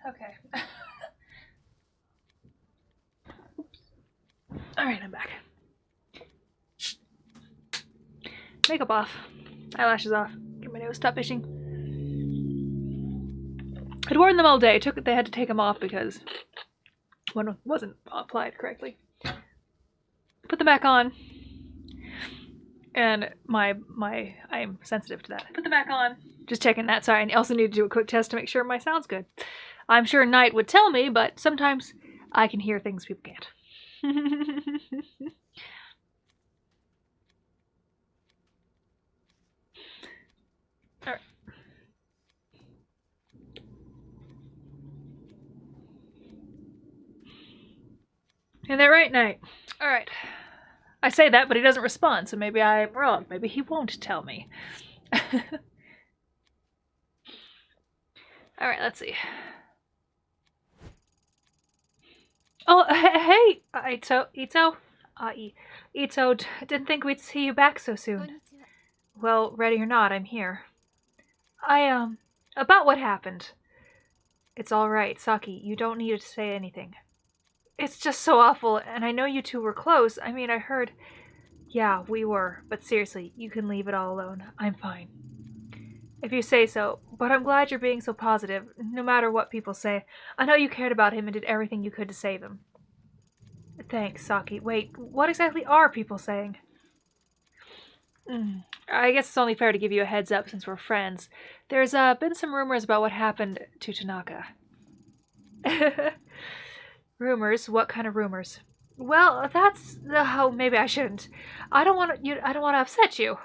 Okay. Alright, I'm back. Makeup off. Eyelashes off. Get my nose stop itching. I'd worn them all day. They had to take them off because one wasn't applied correctly. Put them back on. And I'm sensitive to that. Put them back on. Just checking that. Sorry, I also need to do a quick test to make sure my sound's good. I'm sure Night would tell me, but sometimes I can hear things people can't. Alright. And they're right, Night. Alright. I say that, but he doesn't respond, so maybe I'm wrong. Maybe he won't tell me. Alright, let's see. Oh, hey! Ito? Ito, didn't think we'd see you back so soon. Well, ready or not, I'm here. About what happened. It's alright, Saki, you don't need to say anything. It's just so awful, and I know you two were close. I mean, I heard... Yeah, we were, but seriously, you can leave it all alone. I'm fine. If you say so, but I'm glad you're being so positive, no matter what people say. I know you cared about him and did everything you could to save him. Thanks, Saki. Wait, what exactly are people saying? I guess it's only fair to give you a heads up since we're friends. There's been some rumors about what happened to Tanaka. Rumors? What kind of rumors? Well, that's... Oh, maybe I shouldn't. I don't want to upset you.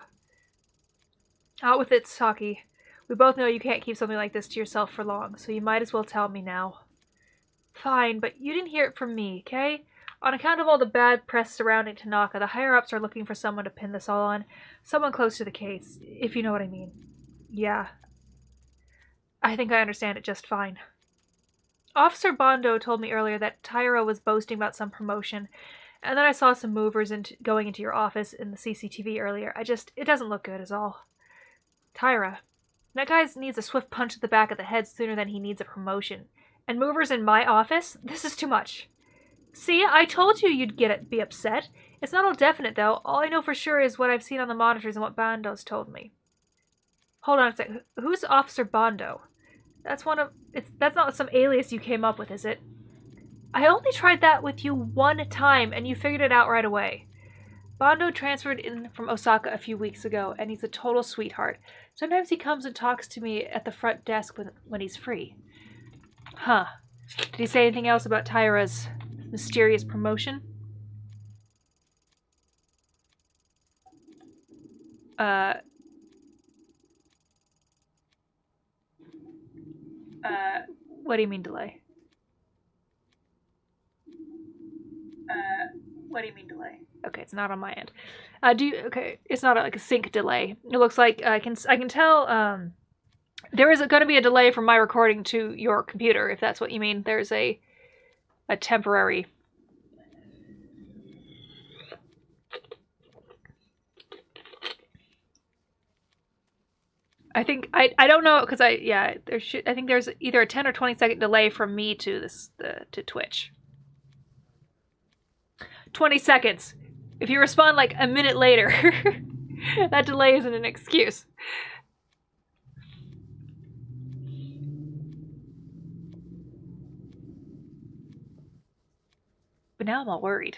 Out with it, Saki. We both know you can't keep something like this to yourself for long, so you might as well tell me now. Fine, but you didn't hear it from me, okay? On account of all the bad press surrounding Tanaka, the higher-ups are looking for someone to pin this all on. Someone close to the case, if you know what I mean. Yeah. I think I understand it just fine. Officer Bondo told me earlier that Tyra was boasting about some promotion, and then I saw some movers going into your office in the CCTV earlier. It doesn't look good is all. Tyra. That guy needs a swift punch to the back of the head sooner than he needs a promotion. And movers in my office? This is too much. See, I told you you'd be upset. It's not all definite, though. All I know for sure is what I've seen on the monitors and what Bondo's told me. Hold on a sec. Who's Officer Bondo? That's not some alias you came up with, is it? I only tried that with you one time, and you figured it out right away. Bondo transferred in from Osaka a few weeks ago, and he's a total sweetheart. Sometimes he comes and talks to me at the front desk when he's free. Huh. Did he say anything else about Tyra's mysterious promotion? What do you mean delay? What do you mean delay? Okay, it's not on my end. Okay, it's not like a sync delay. It looks like I can tell there is going to be a delay from my recording to your computer, if that's what you mean. There's a temporary. I think I don't know because I think there's either a 10 or 20-second delay from me to to Twitch. 20 seconds. If you respond like a minute later, that delay isn't an excuse. But now I'm all worried.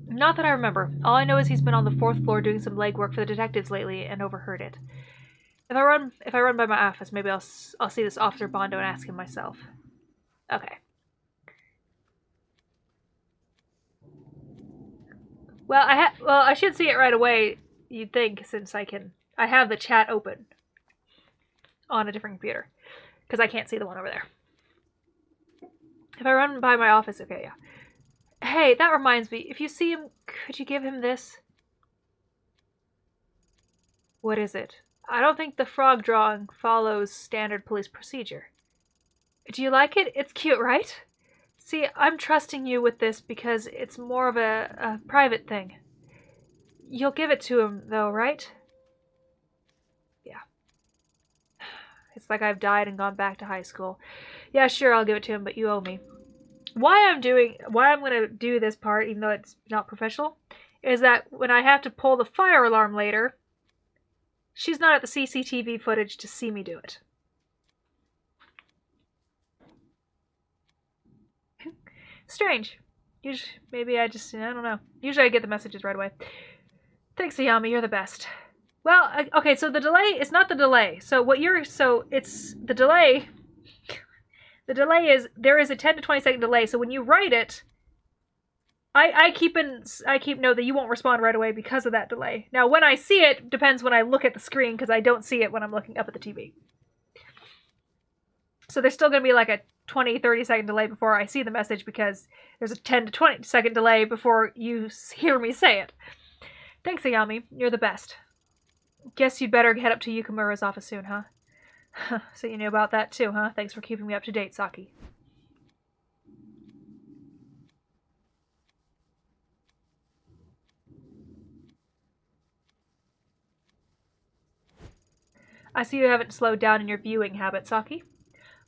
Not that I remember. All I know is he's been on the 4th floor doing some legwork for the detectives lately and overheard it. If I run by my office, maybe I'll see this Officer Bondo and ask him myself. Okay. Well, I should see it right away, you'd think, since I have the chat open on a different computer, because I can't see the one over there. If I run by my office, okay, yeah. Hey, that reminds me, if you see him, could you give him this? What is it? I don't think the frog drawing follows standard police procedure. Do you like it? It's cute, right? See, I'm trusting you with this because it's more of a private thing. You'll give it to him, though, right? Yeah. It's like I've died and gone back to high school. Yeah, sure, I'll give it to him, but you owe me. Why I'm gonna do this part, even though it's not professional, is that when I have to pull the fire alarm later, she's not at the CCTV footage to see me do it. Strange. Usually, maybe I don't know. Usually I get the messages right away. Thanks, Ayami, you're the best. Well, okay, so the delay is not the delay. It's the delay. The delay is, there is a 10 to 20 second delay, so when you write it, I keep note that you won't respond right away because of that delay. Now, when I see it, depends when I look at the screen, because I don't see it when I'm looking up at the TV. So there's still going to be like a 20, 30 second delay before I see the message, because there's a 10 to 20 second delay before you hear me say it. Thanks, Ayami. You're the best. Guess you'd better head up to Yukamura's office soon, huh? So you knew about that too, huh? Thanks for keeping me up to date, Saki. I see you haven't slowed down in your viewing habit, Saki.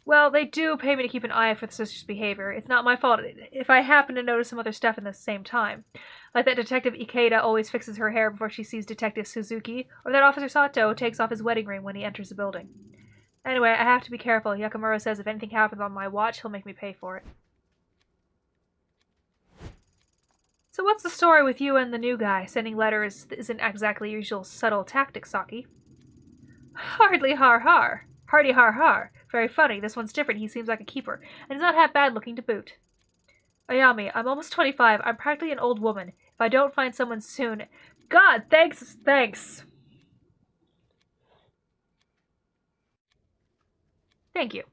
Well, they do pay me to keep an eye out for the sister's behavior. It's not my fault if I happen to notice some other stuff in the same time. Like that Detective Ikeda always fixes her hair before she sees Detective Suzuki, or that Officer Sato takes off his wedding ring when he enters the building. Anyway, I have to be careful. Yakamura says if anything happens on my watch, he'll make me pay for it. So what's the story with you and the new guy? Sending letters isn't exactly your usual subtle tactic, Saki. Hardly har har. Hardy har har. Very funny. This one's different. He seems like a keeper, and he's not half bad looking to boot. Ayami, I'm almost 25. I'm practically an old woman. If I don't find someone soon... God, thanks! Thank you.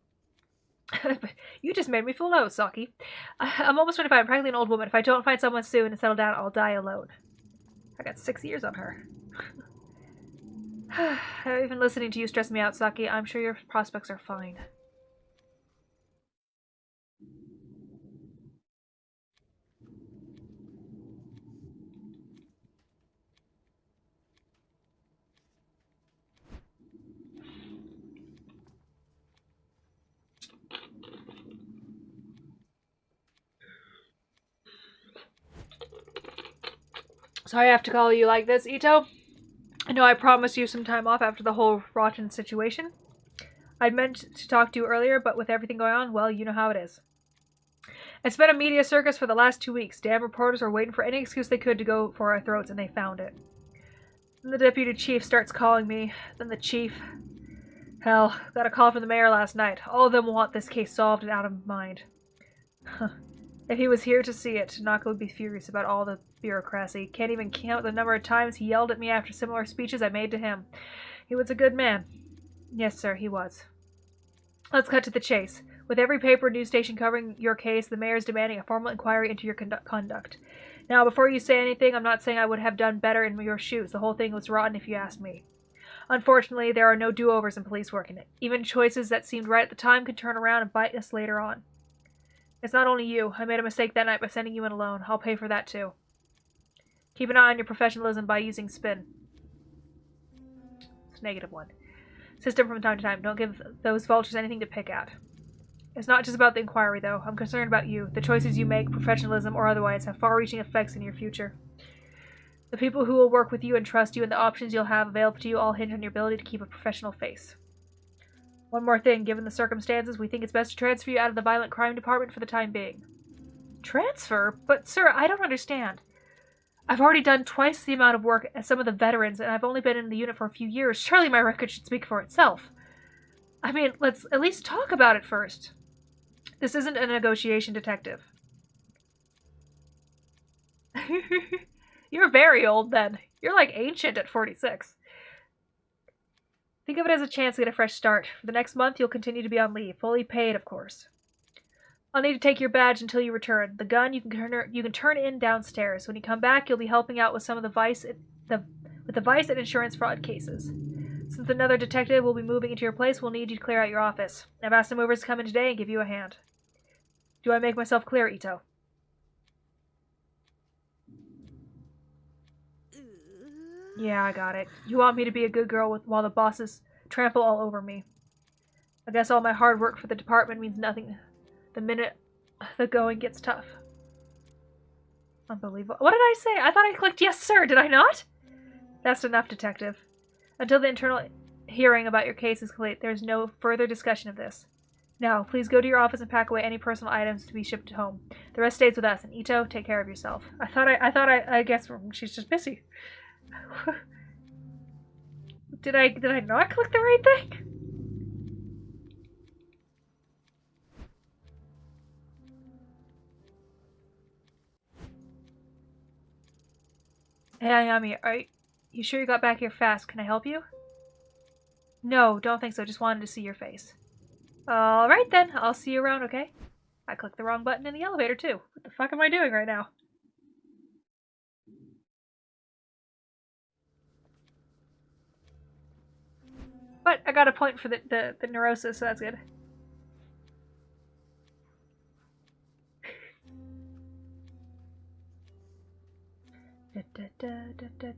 You just made me feel low, Saki. I'm almost 25. I'm practically an old woman. If I don't find someone soon and settle down, I'll die alone. I got 6 years on her. Even listening to you stress me out, Saki. I'm sure your prospects are fine. Sorry I have to call you like this, Ito. I know I promised you some time off after the whole rotten situation. I'd meant to talk to you earlier, but with everything going on, well, you know how it is. It's been a media circus for the last 2 weeks. Damn reporters were waiting for any excuse they could to go for our throats, and they found it. Then the deputy chief starts calling me. Then the chief... Hell, got a call from the mayor last night. All of them want this case solved and out of mind. If he was here to see it, Tanaka would be furious about all the bureaucracy. Can't even count the number of times he yelled at me after similar speeches I made to him. He was a good man. Yes, sir, he was. Let's cut to the chase. With every paper and news station covering your case, the mayor is demanding a formal inquiry into your conduct. Now, before you say anything, I'm not saying I would have done better in your shoes. The whole thing was rotten if you asked me. Unfortunately, there are no do-overs in police work. Even choices that seemed right at the time can turn around and bite us later on. It's not only you. I made a mistake that night by sending you in alone. I'll pay for that, too. Keep an eye on your professionalism by using spin. It's -1. System from time to time. Don't give those vultures anything to pick at. It's not just about the inquiry, though. I'm concerned about you. The choices you make, professionalism or otherwise, have far-reaching effects in your future. The people who will work with you and trust you and the options you'll have available to you all hinge on your ability to keep a professional face. One more thing. Given the circumstances, we think it's best to transfer you out of the violent crime department for the time being. Transfer? But, sir, I don't understand. I've already done twice the amount of work as some of the veterans, and I've only been in the unit for a few years. Surely my record should speak for itself. I mean, let's at least talk about it first. This isn't a negotiation, detective. You're very old, then. You're like ancient at 46. Think of it as a chance to get a fresh start. For the next month, you'll continue to be on leave. Fully paid, of course. I'll need to take your badge until you return. The gun you can turn in downstairs. When you come back, you'll be helping out with some of the vice and insurance fraud cases. Since another detective will be moving into your place, we'll need you to clear out your office. I've asked the movers to come in today and give you a hand. Do I make myself clear, Ito? Yeah, I got it. You want me to be a good girl while the bosses trample all over me. I guess all my hard work for the department means nothing the minute the going gets tough. Unbelievable. What did I say? I thought I clicked yes, sir. Did I not? That's enough, Detective. Until the internal hearing about your case is complete, there is no further discussion of this. Now, please go to your office and pack away any personal items to be shipped home. The rest stays with us. And Ito, take care of yourself. I guess she's just busy. Did I not click the right thing? Hey, Ayami, are you sure you got back here fast? Can I help you? No, don't think so. Just wanted to see your face. Alright then, I'll see you around, okay? I clicked the wrong button in the elevator too. What the fuck am I doing right now? But I got a point for the neurosis, so that's good.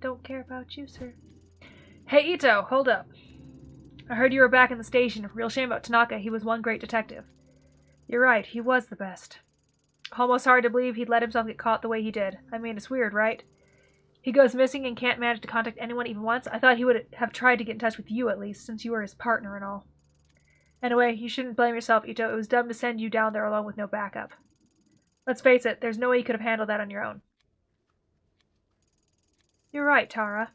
Don't care about you, sir. Hey, Ito, hold up. I heard you were back in the station. Real shame about Tanaka. He was one great detective. You're right, he was the best. Almost hard to believe he'd let himself get caught the way he did. I mean, it's weird, right? He goes missing and can't manage to contact anyone even once. I thought he would have tried to get in touch with you at least, since you were his partner and all. Anyway, you shouldn't blame yourself, Ito. It was dumb to send you down there alone with no backup. Let's face it, there's no way you could have handled that on your own. You're right, Tara.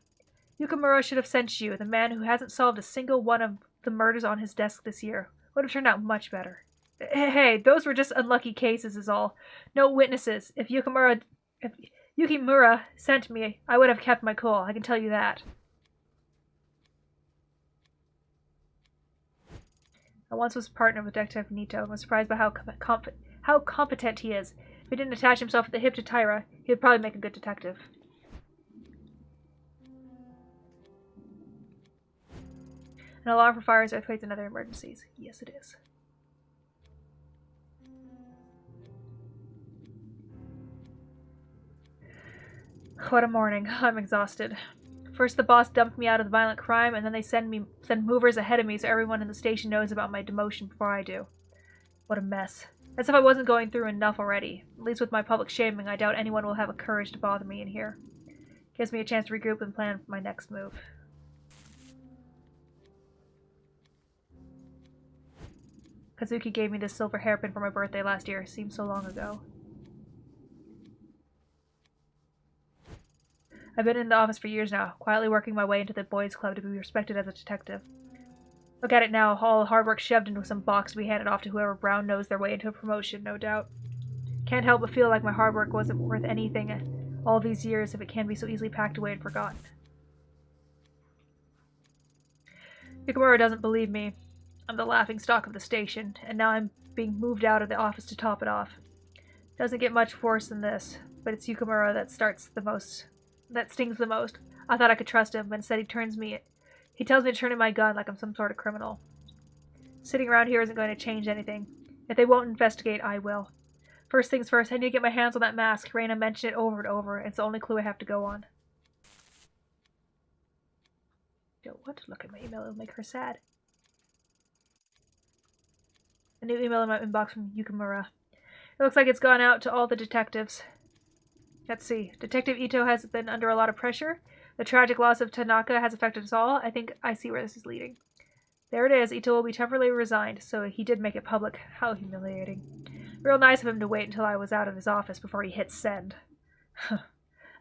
Yukimura should have sent you, the man who hasn't solved a single one of the murders on his desk this year. Would have turned out much better. Hey, those were just unlucky cases is all. No witnesses. If Yukimura sent me, I would have kept my cool, I can tell you that. I once was partnered with Detective Nito and was surprised by how competent he is. If he didn't attach himself at the hip to Tyra, he would probably make a good detective. An alarm for fires, earthquakes, and other emergencies. Yes, it is. What a morning. I'm exhausted. First the boss dumped me out of the violent crime, and then they send movers ahead of me so everyone in the station knows about my demotion before I do. What a mess. As if I wasn't going through enough already. At least with my public shaming, I doubt anyone will have the courage to bother me in here. Gives me a chance to regroup and plan my next move. Kazuki gave me this silver hairpin for my birthday last year. Seems so long ago. I've been in the office for years now, quietly working my way into the boys' club to be respected as a detective. Look at it now, all hard work shoved into some box to be handed off to whoever brown nosed their way into a promotion, no doubt. Can't help but feel like my hard work wasn't worth anything all these years if it can be so easily packed away and forgotten. Yukimura doesn't believe me. I'm the laughingstock of the station, and now I'm being moved out of the office to top it off. Doesn't get much worse than this, but it's Yukimura that stings the most. I thought I could trust him, but instead he tells me to turn in my gun like I'm some sort of criminal. Sitting around here isn't going to change anything. If they won't investigate, I will. First things first, I need to get my hands on that mask. Reina mentioned it over and over, and it's the only clue I have to go on. Don't look at my email, it'll make her sad. A new email in my inbox from Yukimura. It looks like it's gone out to all the detectives. Let's see. Detective Ito has been under a lot of pressure. The tragic loss of Tanaka has affected us all. I think I see where this is leading. There it is. Ito will be temporarily resigned, so he did make it public. How humiliating. Real nice of him to wait until I was out of his office before he hit send.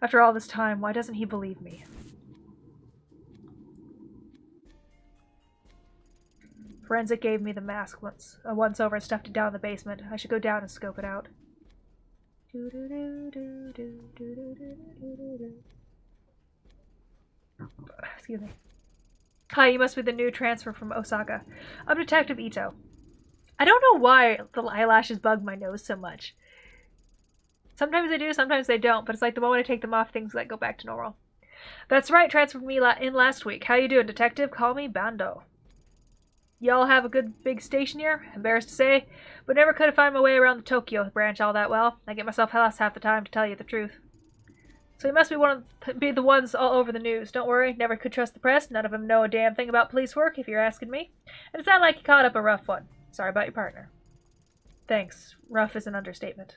After all this time, why doesn't he believe me? Forensic gave me the mask once over and stuffed it down in the basement. I should go down and scope it out. Excuse me. Hi, you must be the new transfer from Osaka. I'm Detective Ito. I don't know why the eyelashes bug my nose so much. Sometimes they do, sometimes they don't, but it's like the moment I take them off, things like go back to normal. That's right, transferred me in last week. How you doing, Detective? Call me Bando. Y'all have a good big station here? Embarrassed to say, but never could have found my way around the Tokyo branch all that well. I get myself lost half the time, to tell you the truth. So he must be the ones all over the news. Don't worry, never could trust the press. None of them know a damn thing about police work, if you're asking me. And it sounded like you caught up a rough one. Sorry about your partner. Thanks. Rough is an understatement.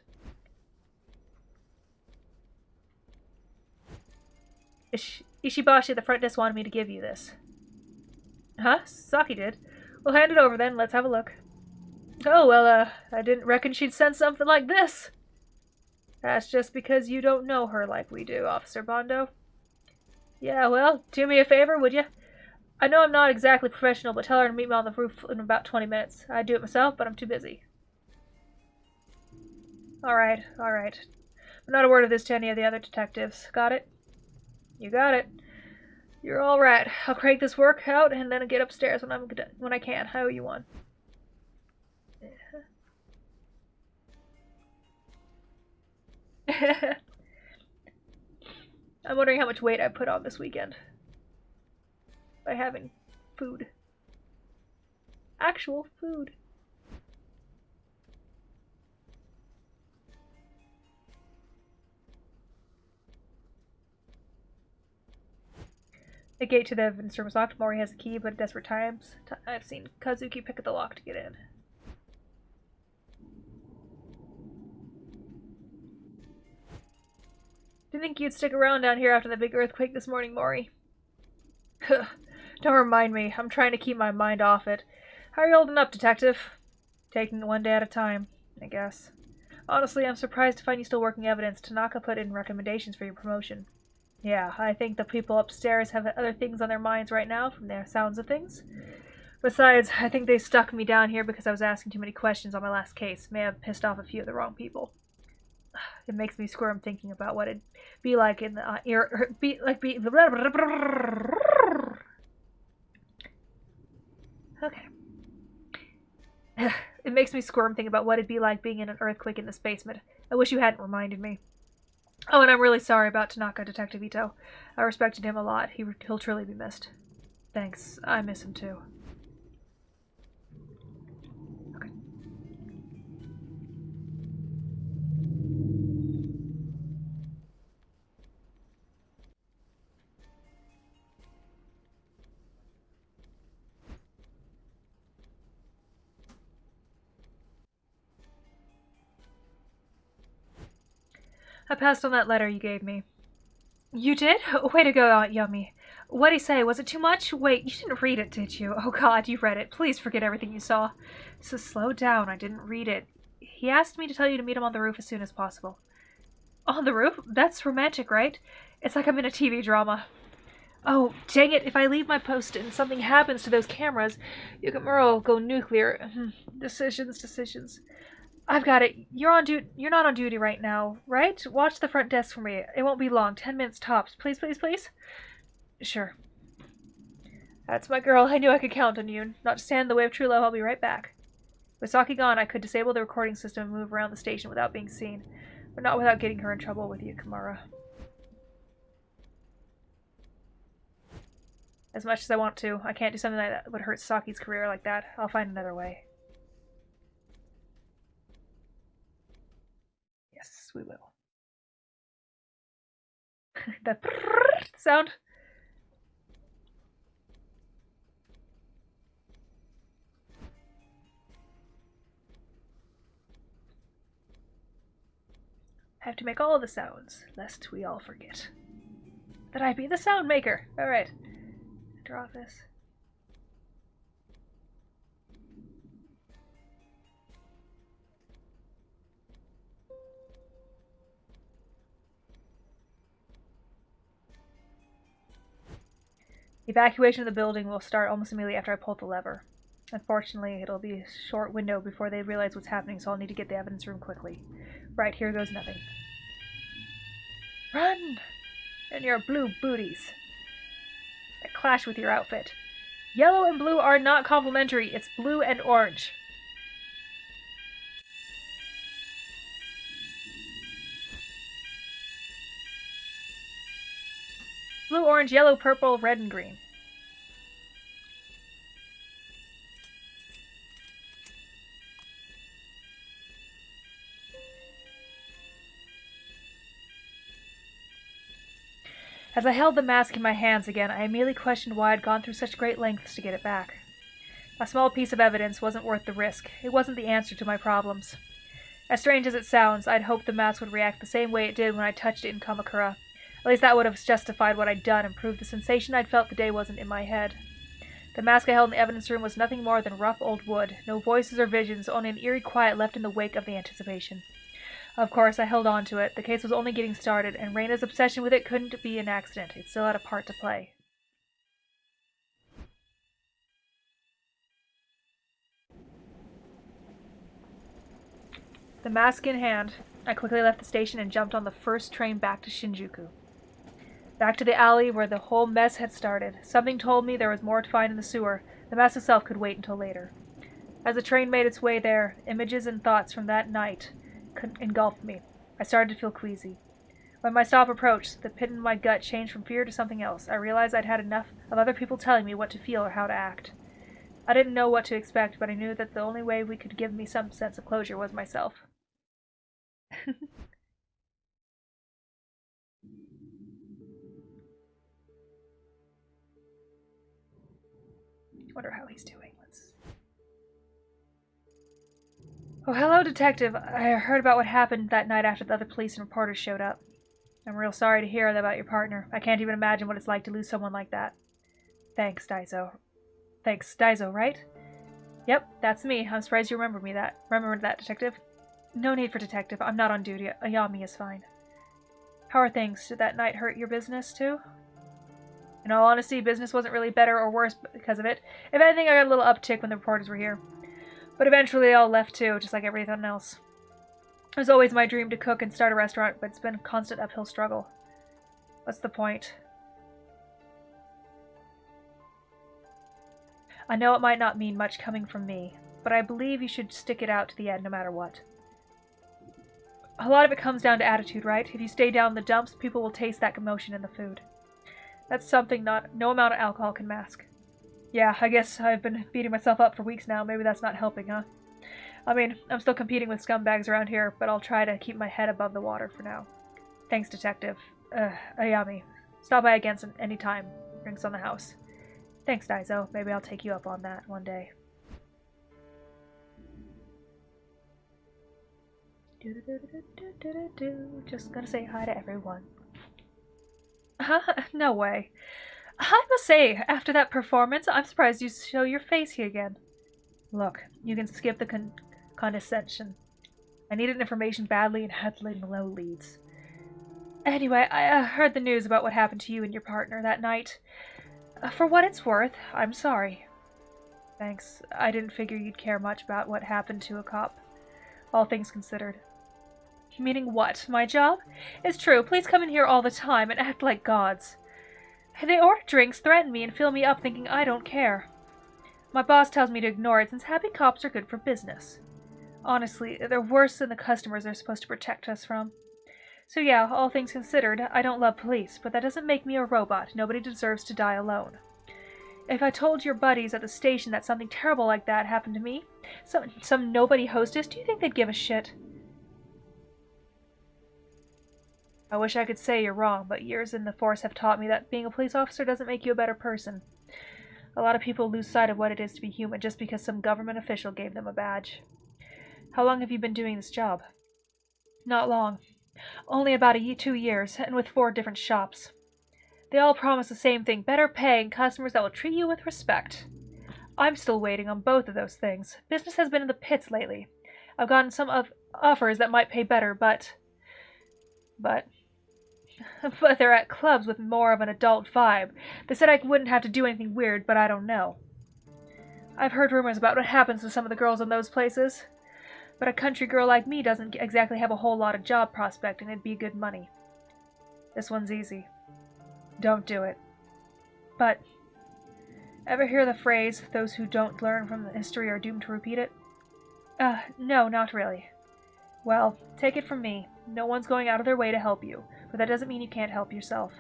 Ishibashi at the front desk wanted me to give you this. Huh? Saki did. Well, hand it over then. Let's have a look. Oh, well, I didn't reckon she'd send something like this. That's just because you don't know her like we do, Officer Bondo. Yeah, well, do me a favor, would you? I know I'm not exactly professional, but tell her to meet me on the roof in about 20 minutes. I'd do it myself, but I'm too busy. Alright, alright. But not a word of this to any of the other detectives. Got it? You got it. You're all right. I'll crank this work out and then get upstairs when I can. I owe you one. I'm wondering how much weight I put on this weekend by having food. Actual food. The gate to the evidence room is locked. Mori has the key, but at desperate times, I've seen Kazuki pick at the lock to get in. Didn't think you'd stick around down here after the big earthquake this morning, Mori. Don't remind me. I'm trying to keep my mind off it. How are you holding up, Detective? Taking it one day at a time, I guess. Honestly, I'm surprised to find you still working evidence. Tanaka put in recommendations for your promotion. Yeah, I think the people upstairs have other things on their minds right now, from their sounds of things. Besides, I think they stuck me down here because I was asking too many questions on my last case. May have pissed off a few of the wrong people. It makes me squirm thinking about what it'd be like in the Okay. It makes me squirm thinking about what it'd be like being in an earthquake in this basement. I wish you hadn't reminded me. Oh, and I'm really sorry about Tanaka, Detective Ito. I respected him a lot. He'll truly be missed. Thanks. I miss him too. Okay. I passed on that letter you gave me. You did? Way to go, Aunt Yummy. What'd he say? Was it too much? Wait, you didn't read it, did you? Oh god, you read it. Please forget everything you saw. So slow down, I didn't read it. He asked me to tell you to meet him on the roof as soon as possible. On the roof? That's romantic, right? It's like I'm in a TV drama. Oh, dang it, if I leave my post and something happens to those cameras, Yukamura will go nuclear. Decisions. I've got it. You're not on duty right now, right? Watch the front desk for me. It won't be long. 10 minutes tops. Please, please, please? Sure. That's my girl. I knew I could count on you. Not to stand in the way of true love, I'll be right back. With Saki gone, I could disable the recording system and move around the station without being seen. But not without getting her in trouble with you, Kimura. As much as I want to, I can't do something like that would hurt Saki's career like that. I'll find another way. Yes, we will. That sound. I have to make all the sounds, lest we all forget that I be the sound maker. Alright. Draw this. The evacuation of the building will start almost immediately after I pull the lever. Unfortunately, it'll be a short window before they realize what's happening, so I'll need to get the evidence room quickly. Right, here goes nothing. Run! And your blue booties. That clash with your outfit. Yellow and blue are not complementary. It's blue and orange. Blue, orange, yellow, purple, red, and green. As I held the mask in my hands again, I immediately questioned why I'd gone through such great lengths to get it back. A small piece of evidence wasn't worth the risk. It wasn't the answer to my problems. As strange as it sounds, I'd hoped the mask would react the same way it did when I touched it in Kamakura. At least that would have justified what I'd done and proved the sensation I'd felt the day wasn't in my head. The mask I held in the evidence room was nothing more than rough old wood, no voices or visions, only an eerie quiet left in the wake of the anticipation. Of course, I held on to it. The case was only getting started, and Reina's obsession with it couldn't be an accident. It still had a part to play. The mask in hand, I quickly left the station and jumped on the first train back to Shinjuku. Back to the alley where the whole mess had started. Something told me there was more to find in the sewer. The mask itself could wait until later. As the train made its way there, images and thoughts from that night engulfed me. I started to feel queasy. When my stop approached, the pit in my gut changed from fear to something else. I realized I'd had enough of other people telling me what to feel or how to act. I didn't know what to expect, but I knew that the only way we could give me some sense of closure was myself. Wonder how he's doing. Oh, hello, Detective. I heard about what happened that night after the other police and reporters showed up. I'm real sorry to hear about your partner. I can't even imagine what it's like to lose someone like that. Thanks, Daiso. Thanks, Daiso, right? Yep, that's me. I'm surprised you remembered that, Detective. No need for detective. I'm not on duty. Ayami is fine. How are things? Did that night hurt your business, too? In all honesty, business wasn't really better or worse because of it. If anything, I got a little uptick when the reporters were here. But eventually they all left too, just like everything else. It was always my dream to cook and start a restaurant, but it's been a constant uphill struggle. What's the point? I know it might not mean much coming from me, but I believe you should stick it out to the end no matter what. A lot of it comes down to attitude, right? If you stay down in the dumps, people will taste that commotion in the food. That's something no amount of alcohol can mask. Yeah, I guess I've been beating myself up for weeks now. Maybe that's not helping, huh? I mean, I'm still competing with scumbags around here, but I'll try to keep my head above the water for now. Thanks, Detective. Ayami. Stop by again any time. Drinks on the house. Thanks, Daiso. Maybe I'll take you up on that one day. Just gotta say hi to everyone. Huh? No way. I must say, after that performance, I'm surprised you show your face here again. Look, you can skip the condescension. I needed information badly and had no leads. Anyway, I heard the news about what happened to you and your partner that night. For what it's worth, I'm sorry. Thanks. I didn't figure you'd care much about what happened to a cop. All things considered. Meaning what? My job? It's true. Please come in here all the time and act like gods. They order drinks, threaten me, and fill me up thinking I don't care. My boss tells me to ignore it since happy cops are good for business. Honestly, they're worse than the customers they're supposed to protect us from. So yeah, all things considered, I don't love police, but that doesn't make me a robot. Nobody deserves to die alone. If I told your buddies at the station that something terrible like that happened to me, some nobody hostess, do you think they'd give a shit? I wish I could say you're wrong, but years in the force have taught me that being a police officer doesn't make you a better person. A lot of people lose sight of what it is to be human just because some government official gave them a badge. How long have you been doing this job? Not long. Only about 2 years, and with 4 different shops. They all promise the same thing, better pay and customers that will treat you with respect. I'm still waiting on both of those things. Business has been in the pits lately. I've gotten some offers that might pay better, but they're at clubs with more of an adult vibe. They said I wouldn't have to do anything weird, but I don't know. I've heard rumors about what happens to some of the girls in those places. But a country girl like me doesn't exactly have a whole lot of job prospect, and it'd be good money. This one's easy. Don't do it. But, ever hear the phrase, those who don't learn from the history are doomed to repeat it? No, not really. Well, take it from me. No one's going out of their way to help you, but that doesn't mean you can't help yourself.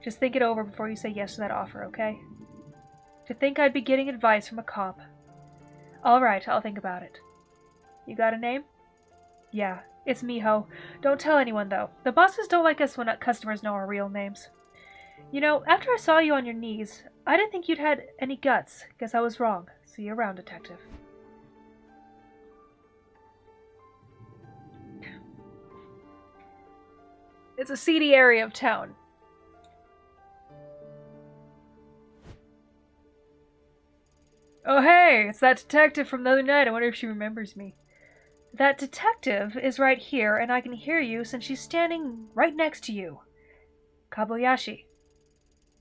Just think it over before you say yes to that offer, okay? To think I'd be getting advice from a cop. All right, I'll think about it. You got a name? Yeah, it's Miho. Don't tell anyone, though. The bosses don't like us when customers know our real names. You know, after I saw you on your knees, I didn't think you'd had any guts. Guess I was wrong. See you around, Detective. It's a seedy area of town. Oh hey, it's that detective from the other night. I wonder if she remembers me. That detective is right here, and I can hear you since she's standing right next to you. Kabayashi.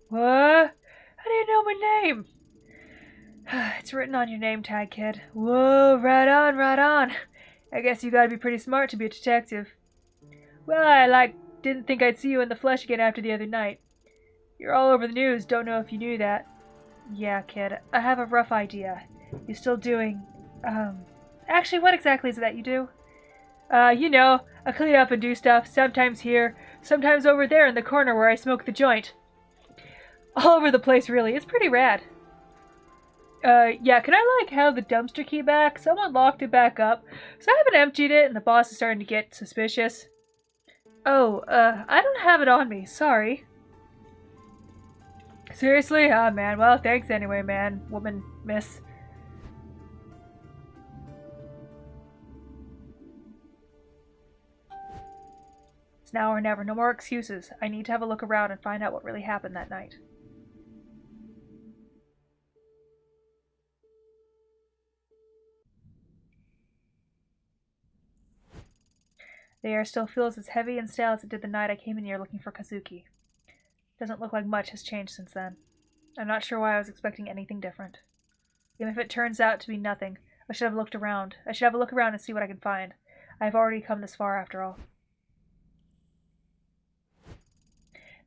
What? How do you know my name? It's written on your name tag, kid. Whoa, right on, right on. I guess you gotta be pretty smart to be a detective. Well, didn't think I'd see you in the flesh again after the other night. You're all over the news, don't know if you knew that. Yeah, kid, I have a rough idea. You're still doing, actually, what exactly is it that you do? You know, I clean up and do stuff, sometimes here, sometimes over there in the corner where I smoke the joint. All over the place, really. It's pretty rad. Yeah, can I, have the dumpster key back? Someone locked it back up, so I haven't emptied it, and the boss is starting to get suspicious. Oh, I don't have it on me, sorry. Seriously? Ah, man, well, thanks anyway, man, woman, miss. It's now or never, no more excuses. I need to have a look around and find out what really happened that night. The air still feels as heavy and stale as it did the night I came in here looking for Kazuki. Doesn't look like much has changed since then. I'm not sure why I was expecting anything different. Even if it turns out to be nothing, I should have looked around. I should have a look around and see what I can find. I've already come this far after all.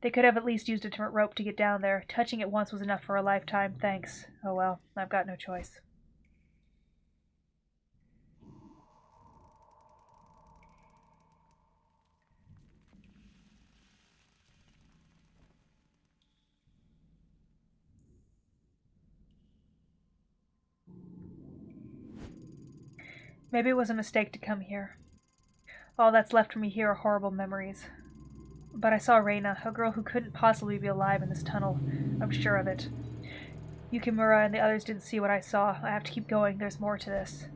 They could have at least used a different rope to get down there. Touching it once was enough for a lifetime, thanks. Oh well, I've got no choice. Maybe it was a mistake to come here. All that's left for me here are horrible memories. But I saw Reina, a girl who couldn't possibly be alive in this tunnel. I'm sure of it. Yukimura and the others didn't see what I saw. I have to keep going. There's more to this.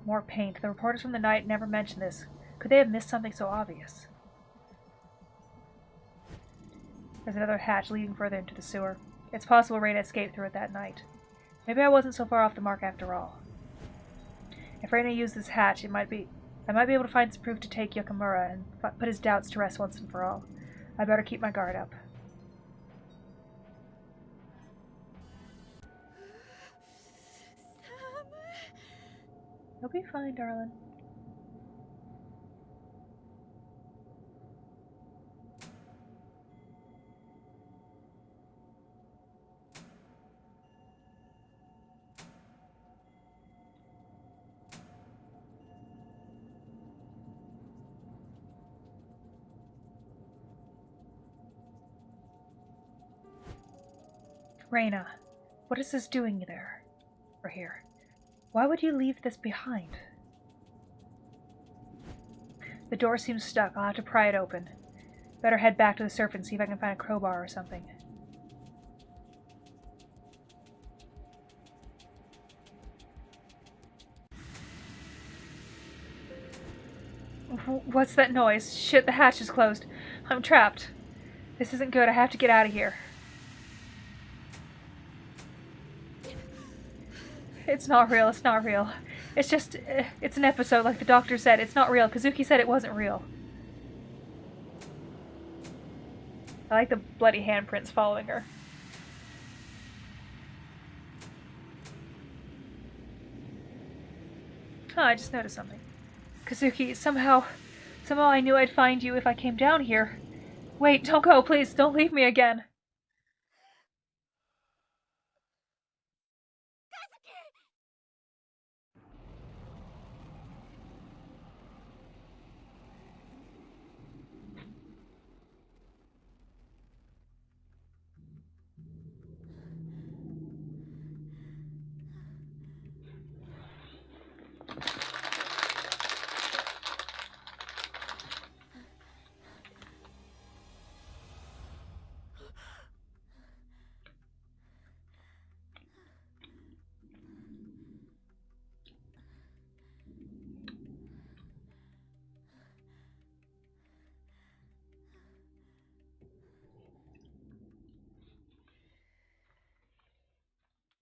More paint. The reporters from the night never mentioned this. Could they have missed something so obvious? There's another hatch leading further into the sewer. It's possible Reina escaped through it that night. Maybe I wasn't so far off the mark after all. If Reina used this hatch, I might be able to find some proof to take Yukimura and put his doubts to rest once and for all. I better keep my guard up. You'll be fine, darling. Reina, what is this doing there? Or here? Why would you leave this behind? The door seems stuck. I'll have to pry it open. Better head back to the surf and see if I can find a crowbar or something. What's that noise? Shit, the hatch is closed. I'm trapped. This isn't good. I have to get out of here. It's not real. It's not real. It's just, it's an episode, like the doctor said. It's not real. Kazuki said it wasn't real. I like the bloody handprints following her. Huh, I just noticed something. Kazuki, somehow I knew I'd find you if I came down here. Wait, don't go, please. Don't leave me again.